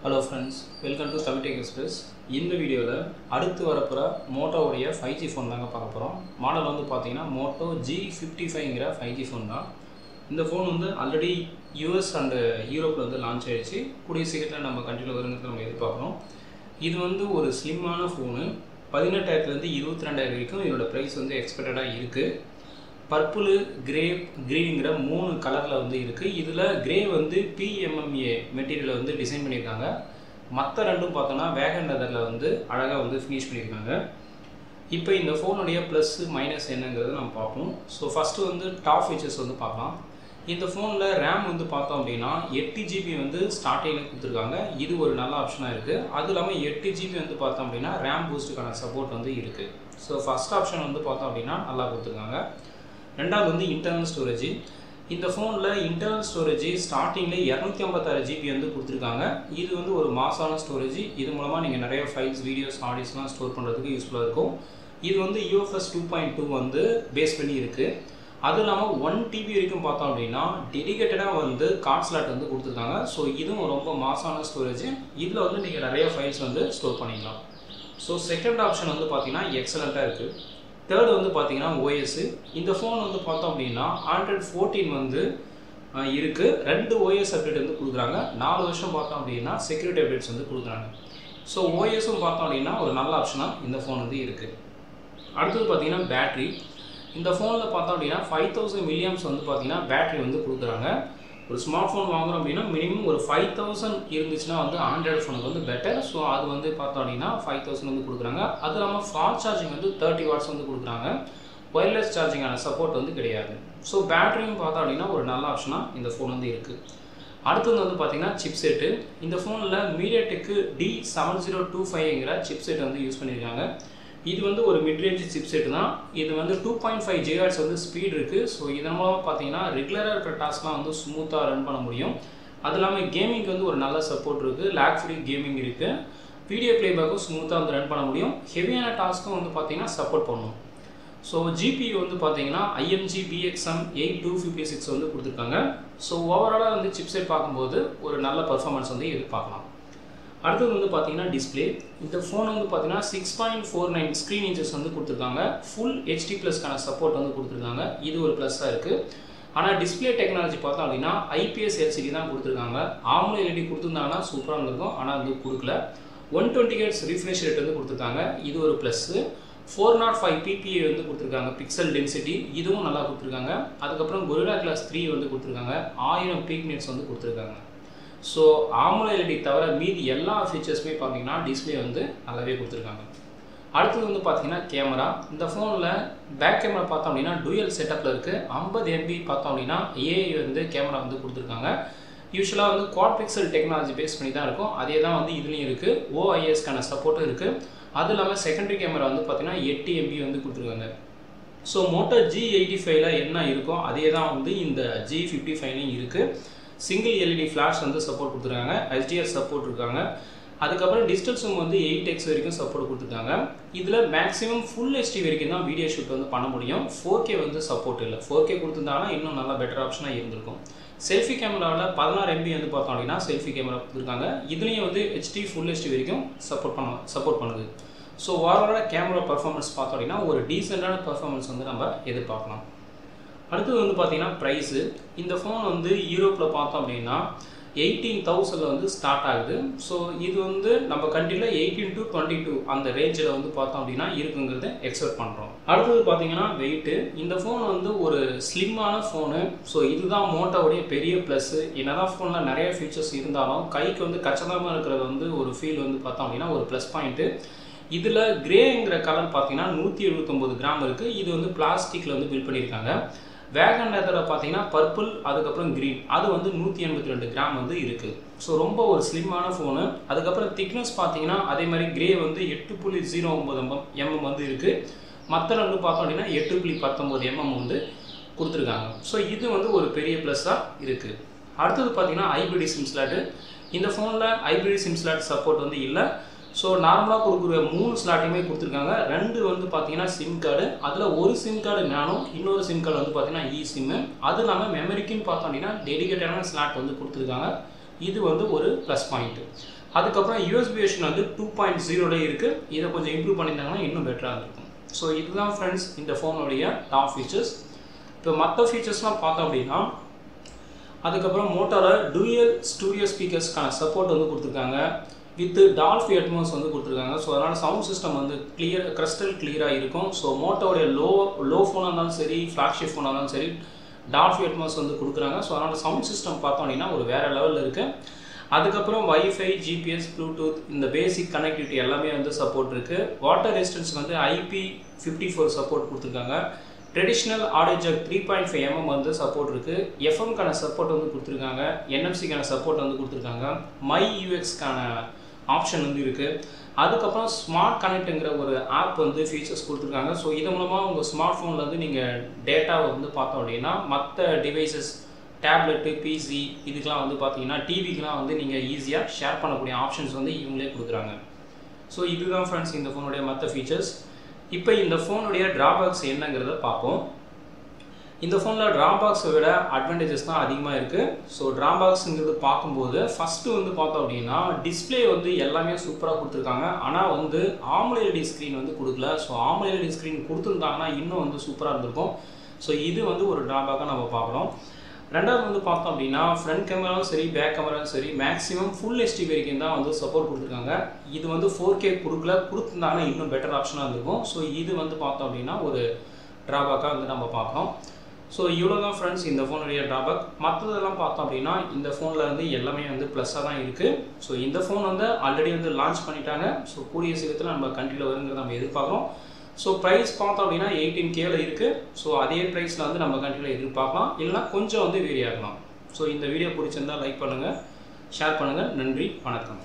Hello friends, welcome to Tamil Tech Express. இந்த வீடியோவில் அடுத்து வரப்போகிற மோட்டோவுடைய 5G ஃபோன் தாங்க பார்க்க போகிறோம். மாடல் வந்து பார்த்தீங்கன்னா மோட்டோ G55ங்கிற 5G ஃபோன் தான். இந்த ஃபோன் வந்து ஆல்ரெடி US அண்ட் யூரோப்பில் வந்து லான்ச் ஆகிடுச்சு. கூடிய சீக்கிரத்தில் நம்ம கண்ட்ரியில் வருங்கிறது நம்ம எதிர்பார்க்குறோம். இது வந்து ஒரு ஸ்லிம்மான ஃபோனு. 18,000லேருந்து 22,000 வரைக்கும் இதோட ப்ரைஸ் வந்து எக்ஸ்பெக்டடாக இருக்குது. பர்பிள், கிரே, க்ரீனுங்கிற 3 கலரில் வந்து இருக்குது. இதில் கிரே வந்து PMMA மெட்டீரியலை வந்து டிசைன் பண்ணியிருக்காங்க. மற்ற ரெண்டும் பார்த்தோன்னா வேகன் லெதரில் வந்து அழகாக வந்து ஃபினிஷ் பண்ணியிருக்காங்க. இப்போ இந்த ஃபோனுடைய ப்ளஸ் மைனஸ் என்னங்கிறது நம்ம பார்ப்போம். ஸோ ஃபஸ்ட்டு வந்து டாப் ஃபீச்சர்ஸ் வந்து பார்க்கலாம். இந்த ஃபோனில் ரேம் வந்து பார்த்தோம் அப்படின்னா 8GB வந்து ஸ்டார்டிங்கில் கொடுத்துருக்காங்க. இது ஒரு நல்ல ஆப்ஷனாக இருக்குது. அது இல்லாமல் 8GB வந்து பார்த்தோம் அப்படின்னா ரேம் பூஸ்ட்டுக்கான சப்போர்ட் வந்து இருக்குது. ஸோ ஃபஸ்ட் ஆப்ஷன் வந்து பார்த்தோம் அப்படின்னா நல்லா கொடுத்துருக்காங்க. ரெண்டாவது வந்து இன்டர்னல் ஸ்டோரேஜ். இந்த ஃபோனில் இன்டர்னல் ஸ்டோரேஜ் ஸ்டார்டிங்கில் 256GB வந்து கொடுத்துருக்காங்க. இது வந்து ஒரு மாசான ஸ்டோரேஜ். இது மூலமாக நீங்கள் நிறைய ஃபைல்ஸ், வீடியோஸ், ஆடியோஸ்லாம் ஸ்டோர் பண்ணுறதுக்கு யூஸ்ஃபுல்லாக இருக்கும். இது வந்து UFS 2.2 வந்து பேஸ் பண்ணி இருக்குது. அது இல்லாமல் 1TB வரைக்கும் பார்த்தோம் அப்படின்னா டெடிகேட்டடாக வந்து கார்ட் ஸ்லாட் வந்து கொடுத்துருக்காங்க. ஸோ இதுவும் ரொம்ப மாசான ஸ்டோரேஜ். இதில் வந்து நீங்கள் நிறைய ஃபைல்ஸ் வந்து ஸ்டோர் பண்ணிக்கலாம். ஸோ செகண்ட் ஆப்ஷன் வந்து பார்த்தீங்கன்னா எக்ஸலண்ட்டாக இருக்குது. தேர்டு வந்து பார்த்தீங்கன்னா OS. இந்த ஃபோன் வந்து பார்த்தோம் அப்படின்னா Android 14 வந்து இருக்குது. 2 OS அப்டேட் வந்து கொடுக்குறாங்க. 4 வருஷம் பார்த்தோம் அப்படின்னா செக்யூரிட்டி அப்டேட்ஸ் வந்து கொடுக்குறாங்க. ஸோ OSும் பார்த்தோம் அப்படின்னா ஒரு நல்ல ஆப்ஷனாக இந்த ஃபோன் வந்து இருக்குது. அடுத்தது பார்த்தீங்கன்னா பேட்ரி. இந்த ஃபோனில் பார்த்தோம் அப்படின்னா 5000 mAh வந்து பார்த்தீங்கன்னா பேட்ரி வந்து கொடுக்குறாங்க. ஒரு ஸ்மார்ட் ஃபோன் வாங்குகிறோம் அப்படின்னா மினிமம் ஒரு 5000 இருந்துச்சுன்னா வந்து ஆண்ட்ராய்டு ஃபோனுக்கு வந்து பெட்டர். ஸோ அது வந்து பார்த்தோம் அப்படின்னா 5000 வந்து கொடுக்குறாங்க. அது இல்லாமல் ஃபாஸ்ட் சார்ஜிங் வந்து 30 வாட்ஸ் வந்து கொடுக்குறாங்க. ஒயர்லெஸ் சார்ஜிங்கான சப்போர்ட் வந்து கிடையாது. ஸோ பேட்டரியும் பார்த்தோம் அப்படின்னா ஒரு நல்ல ஆப்ஷனாக இந்த ஃபோன் வந்து இருக்குது. அடுத்தது வந்து பார்த்தீங்கன்னா சிப்செட்டு. இந்த ஃபோனில் MediaTek D7025ங்கிற சிப்செட் வந்து யூஸ் பண்ணியிருக்காங்க. இது வந்து ஒரு மிட்ரேஞ்ச் சிப்செட் தான். இது வந்து 2.5 GHz வந்து ஸ்பீட் இருக்குது. ஸோ இதன் மூலமாக பார்த்தீங்கன்னா ரெகுலராக இருக்கிற டாஸ்க்லாம் வந்து ஸ்மூத்தாக ரன் பண்ண முடியும். அது இல்லாமல் கேமிங்க்கு வந்து ஒரு நல்ல சப்போர்ட் இருக்குது. லேக் ஃப்ரீ கேமிங் இருக்குது. வீடியோ ப்ளேபேக்கும் ஸ்மூத்தாக வந்து ரன் பண்ண முடியும். ஹெவியான டாஸ்க்கும் வந்து பார்த்தீங்கன்னா சப்போர்ட் பண்ணும். ஸோ GPU வந்து பார்த்தீங்கன்னா IMG BXM 8256 வந்து கொடுத்துருக்காங்க. ஸோ ஓவராலாக வந்து சிப்செட் பார்க்கும்போது ஒரு நல்ல பர்ஃபார்மன்ஸ் வந்து எதிர்பார்க்கலாம். அடுத்தது வந்து பார்த்தீங்கன்னா டிஸ்பிளே. இந்த ஃபோன் வந்து பார்த்தீங்கன்னா 6.49 ஸ்க்ரீன் இன்ச்சஸ் வந்து கொடுத்துருக்காங்க. ஃபுல் HD+க்கான சப்போர்ட் வந்து கொடுத்துருக்காங்க. இது ஒரு ப்ளஸ்ஸாக இருக்குது. ஆனால் டிஸ்பிளே டெக்னாலஜி பார்த்தோம் அப்படின்னா IPS LCD தான் கொடுத்துருக்காங்க. AMOLED LED கொடுத்துருந்தாங்கன்னா சூப்பராக இருந்திருக்கும். ஆனால் வந்து கொடுக்கல. 120 Hz ரிஃப்ரெஷ் ரேட் வந்து கொடுத்துருக்காங்க. இது ஒரு ப்ளஸ்ஸு. 405 PPA வந்து கொடுத்துருக்காங்க. பிக்சல் டென்சிட்டி இதுவும் நல்லா கொடுத்துருக்காங்க. அதுக்கப்புறம் Gorilla Glass 3 வந்து கொடுத்துருக்காங்க. 1000 பீக் நிட்ஸ் வந்து கொடுத்துருக்காங்க. ஸோ AMOLED LED தவிர மீதி எல்லா ஃபீச்சர்ஸுமே பார்த்தீங்கன்னா டிஸ்பிளே வந்து நல்லாவே கொடுத்துருக்காங்க. அடுத்தது வந்து பார்த்தீங்கன்னா கேமரா. இந்த ஃபோனில் பேக் கேமரா பார்த்தோம் அப்படின்னா டூயல் செட்டப்பில் இருக்குது. 50 MB பார்த்தோம் அப்படின்னா AI வந்து கேமரா வந்து கொடுத்துருக்காங்க. யூஸ்வலாக வந்து குவாட் பிக்சல் டெக்னாலஜி பேஸ் பண்ணி தான் இருக்கும். அதே தான் வந்து இதுலேயும் இருக்குது. OISக்கான சப்போர்ட்டும் இருக்குது. அது இல்லாமல் செகண்டரி கேமரா வந்து பார்த்தீங்கன்னா 8 MB வந்து கொடுத்துருக்காங்க. ஸோ மோட்டோ G85ல என்ன இருக்கோ அதே தான் வந்து இந்த G55லையும் இருக்குது. சிங்கிள் LED ஃப்ளாஷ் வந்து சப்போர்ட் கொடுத்துருக்காங்க. HDR சப்போர்ட் இருக்காங்க. அதுக்கப்புறம் டிஜிட்டல் ஜூம் வந்து 8x வரைக்கும் சப்போர்ட் கொடுத்துருக்காங்க. இதில் மேக்ஸிமம் ஃபுல் HD வரைக்கும் தான் வீடியோ ஷூட் வந்து பண்ண முடியும். 4K வந்து சப்போர்ட் இல்லை. 4K கொடுத்துருந்தாங்கன்னா இன்னும் நல்லா பெட்டர் ஆப்ஷனாக இருந்திருக்கும். செல்ஃபி கேமராவில் 16 MB வந்து பார்த்தோம் அப்படின்னா செல்ஃபி கேமரா கொடுத்துருக்காங்க. இதுலேயும் வந்து ஃபுல் HD வரைக்கும் சப்போர்ட் பண்ணுது. ஸோ ஓவராலாக கேமரா பர்ஃபார்மன்ஸ் பார்த்தோம் அப்படின்னா ஒரு டீசெண்டான பர்ஃபார்மன்ஸ் வந்து நம்ம எதிர்பார்க்கலாம். அடுத்தது வந்து பார்த்தீங்கன்னா ப்ரைஸு. இந்த ஃபோன் வந்து யூரோப்பில் பார்த்தோம் அப்படின்னா 18,000 வந்து ஸ்டார்ட் ஆகுது. ஸோ இது வந்து நம்ம கண்ட்ரியில் 18 to 22 அந்த ரேஞ்சில் வந்து பார்த்தோம் அப்படின்னா இருக்குங்கிறத எக்ஸ்பெக்ட் பண்ணுறோம். அடுத்தது பார்த்தீங்கன்னா வெயிட்டு. இந்த ஃபோன் வந்து ஒரு ஸ்லிம்மான ஃபோனு. ஸோ இதுதான் மோட்டோவுடைய பெரிய ப்ளஸ்ஸு. என்னதான் ஃபோனில் நிறைய ஃபீச்சர்ஸ் இருந்தாலும் கைக்கு வந்து கச்சிதமாக இருக்கிறது வந்து ஒரு ஃபீல் வந்து பார்த்தோம் அப்படின்னா ஒரு ப்ளஸ் பாயிண்ட்டு. இதில் கிரேங்கிற கலர் பார்த்தீங்கன்னா 179 கிராம் இருக்குது. இது வந்து பிளாஸ்டிக்கில் வந்து பில்ட் பண்ணியிருக்காங்க. வேகன் லெதரில் பார்த்தீங்கன்னா பர்பிள், அதுக்கப்புறம் க்ரீன், அது வந்து 182 கிராம் வந்து இருக்குது. ஸோ ரொம்ப ஒரு ஸ்லிம்மான ஃபோனு. அதுக்கப்புறம் திக்னஸ் பார்த்தீங்கன்னா அதே மாதிரி கிரே வந்து 8.09 mm வந்து இருக்குது. மற்ற ரெண்டு பார்த்தோம் அப்படின்னா 8.19 mm வந்து கொடுத்துருக்காங்க. ஸோ இது வந்து ஒரு பெரிய ப்ளஸ்ஸாக இருக்குது. அடுத்தது பார்த்தீங்கன்னா ஹைப்ரிட் சிம் ஸ்லாட்டு. இந்த ஃபோனில் ஹைப்ரிட் சிம் ஸ்லாட் சப்போர்ட் வந்து இல்லை. ஸோ நார்மலாக கொடுக்குற 3 ஸ்லாட்டையுமே கொடுத்துருக்காங்க. 2 வந்து பார்த்தீங்கன்னா சிம் கார்டு. அதில் ஒரு சிம் கார்டு நானோ, இன்னொரு சிம் கார்டு வந்து பார்த்தீங்கன்னா eSIM. அது இல்லாமல் மெமரிக்குன்னு பார்த்தோம் அப்படின்னா டெடிகேட்டடான ஸ்லாட் வந்து கொடுத்துருக்காங்க. இது வந்து ஒரு ப்ளஸ் பாயிண்ட்டு. அதுக்கப்புறம் யூஎஸ்பி வெர்ஷன் வந்து 2.0 இருக்குது. இதை கொஞ்சம் இம்ப்ரூவ் பண்ணியிருந்தாங்கன்னா இன்னும் பெட்டராக இருக்கும். ஸோ இதுதான் ஃப்ரெண்ட்ஸ் இந்த ஃபோனுடைய டாப் ஃபீச்சர்ஸ். இப்போ மற்ற ஃபீச்சர்ஸ்லாம் பார்த்தோம் அப்படின்னா, அதுக்கப்புறம் மோட்டோவில் டூயல் ஸ்டூடியோ ஸ்பீக்கர்ஸ்க்கான சப்போர்ட் வந்து கொடுத்துருக்காங்க. வித் டால்பி அட்மாஸ் வந்து கொடுத்துருக்காங்க. ஸோ அதனால் சவுண்ட் சிஸ்டம் வந்து கிறிஸ்டல் கிளியராக இருக்கும். ஸோ மோட்டோடைய லோ ஃபோனாக இருந்தாலும் சரி, ஃப்ளாக்ஷிப் ஃபோனாக இருந்தாலும் சரி, டால்பி அட்மாஸ் வந்து கொடுக்குறாங்க. ஸோ அதனால் சவுண்ட் சிஸ்டம் பார்த்தோம் அப்படின்னா ஒரு வேறு லெவலில் இருக்குது. அதுக்கப்புறம் வைஃபை, ஜிபிஎஸ், ப்ளூடூத் இந்த பேசிக் கனெக்டிவிட்டி எல்லாமே வந்து சப்போர்ட் இருக்குது. வாட்டர் ரெசிஸ்டன்ஸ் வந்து IP54 சப்போர்ட் கொடுத்துருக்காங்க. ட்ரெடிஷ்னல் ஆடியோ ஜாக் 3.5 mm வந்து சப்போர்ட் இருக்குது. எஃப்எம்க்கான சப்போர்ட் வந்து கொடுத்துருக்காங்க. என்எஃப்சிக்கான சப்போர்ட் வந்து கொடுத்துருக்காங்க. மை யூஎக்ஸ்க்கான ஆப்ஷன் வந்து இருக்குது. அதுக்கப்புறம் ஸ்மார்ட் கனெக்ட்டுங்கிற ஒரு ஆப் வந்து ஃபீச்சர்ஸ் கொடுத்துருக்காங்க. ஸோ இது மூலமாக உங்கள் ஸ்மார்ட் ஃபோனில் வந்து நீங்கள் டேட்டாவை வந்து பார்த்தோம் அப்படின்னா மற்ற டிவைசஸ், டேப்லெட்டு, பிசி இதுக்கெலாம் வந்து பார்த்தீங்கன்னா டிவிக்கெலாம் வந்து நீங்கள் ஈஸியாக ஷேர் பண்ணக்கூடிய ஆப்ஷன்ஸ் வந்து இவங்களே கொடுக்குறாங்க. ஸோ இதுதான் ஃப்ரெண்ட்ஸ் இந்த ஃபோனுடைய மற்ற ஃபீச்சர்ஸ். இப்போ இந்த ஃபோனுடைய ட்ராபேக்ஸ் என்னங்கிறத பார்ப்போம். இந்த ஃபோனில் ட்ராபேக்ஸை விட அட்வான்டேஜஸ் தான் அதிகமாக இருக்குது. ஸோ ட்ராபேக்ஸுங்கிறது பார்க்கும்போது ஃபஸ்ட்டு வந்து பார்த்தோம் அப்படின்னா டிஸ்பிளே வந்து எல்லாமே சூப்பராக கொடுத்துருக்காங்க. ஆனால் வந்து AMOLED ஸ்க்ரீன் வந்து கொடுக்கல. ஸோ AMOLED ஸ்க்ரீன் கொடுத்துருந்தாங்கன்னா இன்னும் வந்து சூப்பராக இருந்திருக்கும். ஸோ இது வந்து ஒரு ட்ராபேக்காக நம்ம பார்க்குறோம். ரெண்டாவது வந்து பார்த்தோம் அப்படின்னா ஃப்ரண்ட் கேமராவும் சரி, பேக் கேமராவும் சரி, மேக்ஸிமம் ஃபுல் HD வரைக்கும் தான் வந்து சப்போர்ட் கொடுத்துருக்காங்க. இது வந்து 4K கொடுத்துருந்தாங்கன்னா இன்னும் பெட்டர் ஆப்ஷனாக இருந்திருக்கும். ஸோ இது வந்து பார்த்தோம் அப்படின்னா ஒரு ட்ராபேக்காக வந்து நம்ம பார்க்குறோம். ஸோ இவ்வளோ தான் ஃப்ரெண்ட்ஸ் இந்த ஃபோனுடைய ட்ராபேக். மற்றதெல்லாம் பார்த்தோம் அப்படின்னா இந்த ஃபோனில் வந்து எல்லாமே வந்து ப்ளஸ்ஸாக தான் இருக்குது. ஸோ இந்த ஃபோன் வந்து ஆல்ரெடி வந்து லான்ச் பண்ணிட்டாங்க. ஸோ கூடிய சீக்கிரத்தில் நம்ம கண்ட்ரியில் வருங்கிறத நம்ம எதிர்பார்க்குறோம். ஸோ ப்ரைஸ் பார்த்தோம் அப்படின்னா 18Kல இருக்குது. ஸோ அதே ப்ரைஸில் வந்து நம்ம கண்ட்ரியில் எதிர்பார்க்கலாம், இல்லைனா கொஞ்சம் வந்து வேரி ஆகலாம். ஸோ இந்த வீடியோ பிடிச்சிருந்தால் லைக் பண்ணுங்கள், ஷேர் பண்ணுங்கள். நன்றி, வணக்கம்.